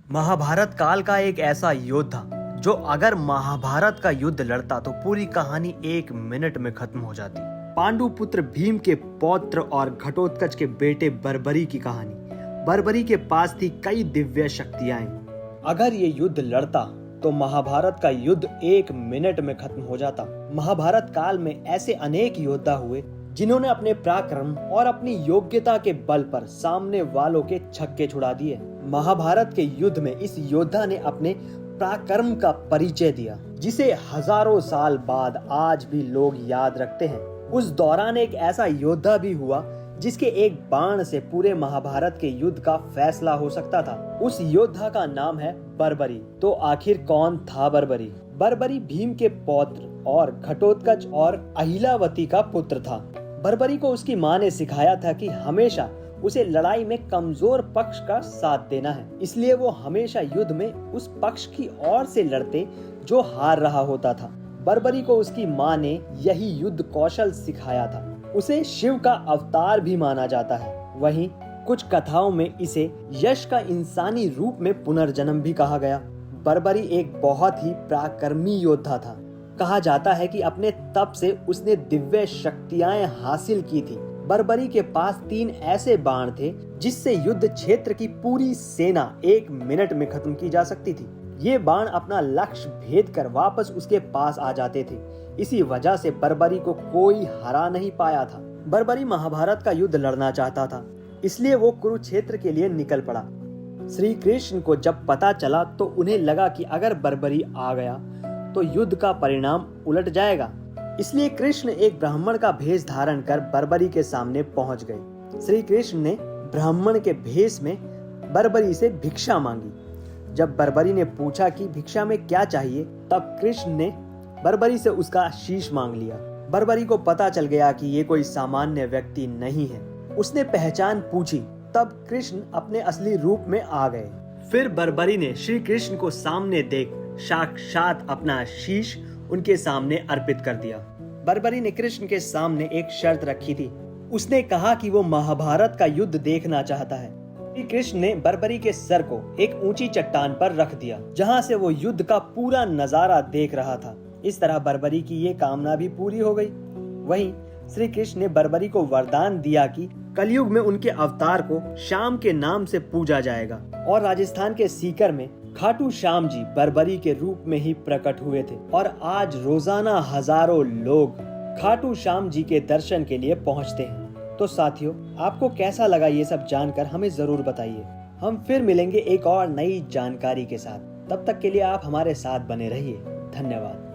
महाभारत काल का एक ऐसा योद्धा जो अगर महाभारत का युद्ध लड़ता तो पूरी कहानी 1 मिनट में खत्म हो जाती। पांडु पुत्र भीम के पौत्र और घटोत्कच के बेटे बर्बरी की कहानी। बर्बरी के पास थी कई दिव्य शक्तियां। अगर ये युद्ध लड़ता तो महाभारत का युद्ध 1 मिनट में खत्म हो जाता। महाभारत काल में ऐसे अनेक योद्धा हुए जिन्होंने अपने पराक्रम और अपनी योग्यता के बल पर सामने वालों के छक्के छुड़ा दिए। महाभारत के युद्ध में इस योद्धा ने अपने पराक्रम का परिचय दिया, जिसे हजारों साल बाद आज भी लोग याद रखते हैं। उस दौरान एक ऐसा योद्धा भी हुआ जिसके एक बाण से पूरे महाभारत के युद्ध का फैसला हो सकता था। उस योद्धा का नाम है बर्बरी। तो आखिर कौन था बर्बरी? बर्बरी भीम के पौत्र और घटोत्कच और अहिलावती का पुत्र था। बर्बरी को उसकी माँ ने सिखाया था कि हमेशा उसे लड़ाई में कमजोर पक्ष का साथ देना है, इसलिए वो हमेशा युद्ध में उस पक्ष की ओर से लड़ते जो हार रहा होता था। बर्बरी को उसकी माँ ने यही युद्ध कौशल सिखाया था। उसे शिव का अवतार भी माना जाता है। वहीं कुछ कथाओं में इसे यश का इंसानी रूप में पुनर्जन्म भी कहा गया। बर्बरी एक बहुत ही पराक्रमी योद्धा था। कहा जाता है कि अपने तप से उसने दिव्य शक्तियां हासिल की थी। बर्बरी के पास 3 ऐसे बाण थे जिससे युद्ध क्षेत्र की पूरी सेना 1 मिनट में खत्म की जा सकती थी। ये बाण अपना लक्ष्य भेद कर वापस उसके पास आ जाते थे। इसी वजह से बर्बरी को कोई हरा नहीं पाया था। बर्बरी महाभारत का युद्ध लड़ना चाहता था, इसलिए वो कुरुक्षेत्र के लिए निकल पड़ा। श्री कृष्ण को जब पता चला तो उन्हें लगा कि अगर बर्बरी आ गया तो युद्ध का परिणाम उलट जाएगा। इसलिए कृष्ण एक ब्राह्मण का भेष धारण कर बर्बरी के सामने पहुंच गए। श्री कृष्ण ने ब्राह्मण के भेष में बर्बरी से भिक्षा मांगी। जब बर्बरी ने पूछा कि भिक्षा में क्या चाहिए, तब कृष्ण ने बर्बरी से उसका शीश मांग लिया। बर्बरी को पता चल गया कि ये कोई सामान्य व्यक्ति नहीं है। उसने पहचान पूछी, तब कृष्ण अपने असली रूप में आ गए। फिर बर्बरी ने श्री कृष्ण को सामने देख साक्षात अपना शीश उनके सामने अर्पित कर दिया। बर्बरी ने कृष्ण के सामने एक शर्त रखी थी। उसने कहा कि वो महाभारत का युद्ध देखना चाहता है। श्री कृष्ण ने बर्बरी के सर को एक ऊंची चट्टान पर रख दिया, जहां से वो युद्ध का पूरा नजारा देख रहा था। इस तरह बर्बरी की ये कामना भी पूरी हो गई। वहीं श्री कृष्ण ने बर्बरी को वरदान दिया कि कलयुग में उनके अवतार को श्याम के नाम से पूजा जाएगा। और राजस्थान के सीकर में खाटू श्याम जी बर्बरी के रूप में ही प्रकट हुए थे। और आज रोजाना हजारों लोग खाटू श्याम जी के दर्शन के लिए पहुंचते हैं। तो साथियों, आपको कैसा लगा ये सब जानकर हमें जरूर बताइए। हम फिर मिलेंगे एक और नई जानकारी के साथ। तब तक के लिए आप हमारे साथ बने रहिए। धन्यवाद।